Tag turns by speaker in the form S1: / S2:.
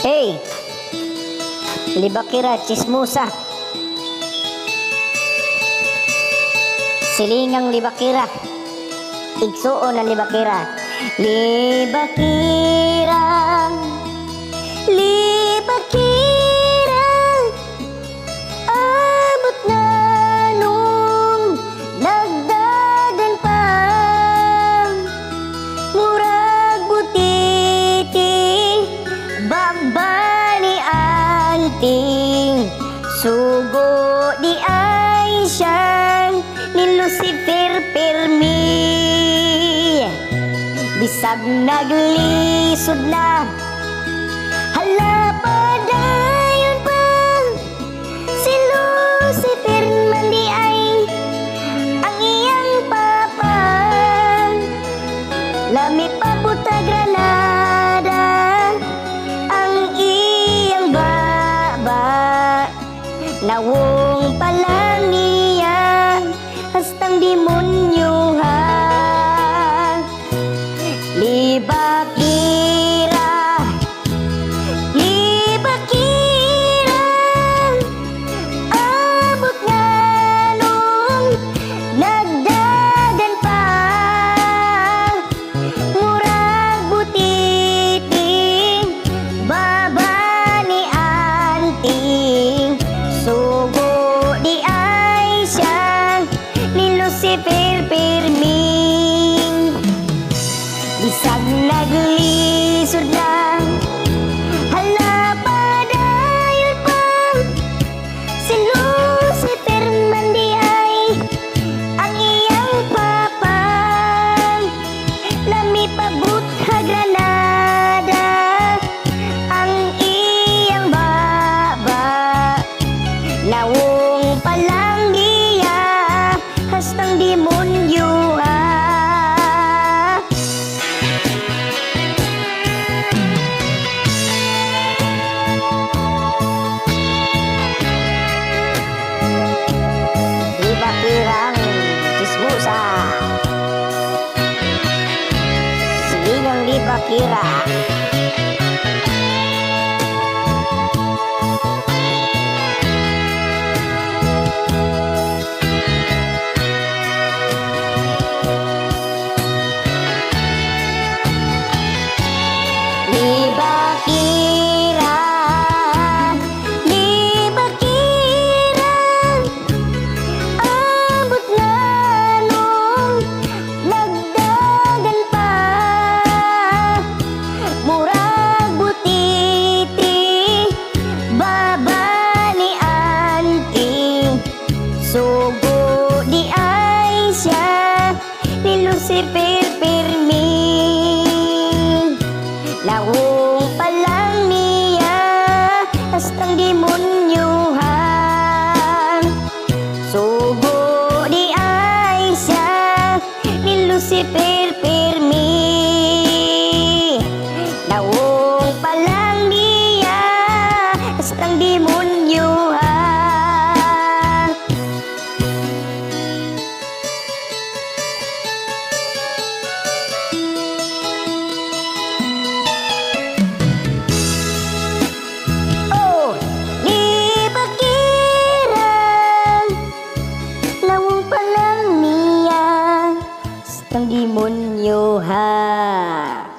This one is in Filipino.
S1: Hey, libakira, chismusa. Silingang libakira. Igsuon na libakira. Libakira, libakira, abot na nung nagdagan pa. Murag butiti, babani anting, sugo di ay siyang ni Lucifer Permi. Bisag naglisod na, hala pa dayon pa, si Lucifer man di ay ang iyang papa. Lami pa buta granada ang iyang baba. Nawong palang niya hastang demonyohan. Libakira, libakira, abot nga nung nagdagan pa. Murag butiting, babani anting, sugo di ay siyang ni Lucifer Perming. Bisag naglisod na, hala pa dayon pa, si Lucifer man di ay ang iyang papa. Lami pa butha granada ang iyang baba. Nawong palang niya hastang demonyo. Libakirang chismusa, silingang libakira. Libakira, libakira, abot na nung nagdagan pa. Murag butiti, babani anting, sugo di ay siya ni Lucifer Perming. Nawong palang niya hastang demonyohan, sugo di ay siya ni Lucifer Permi. Nawong palang niya hastang demonyohan. Ang demonyo ha.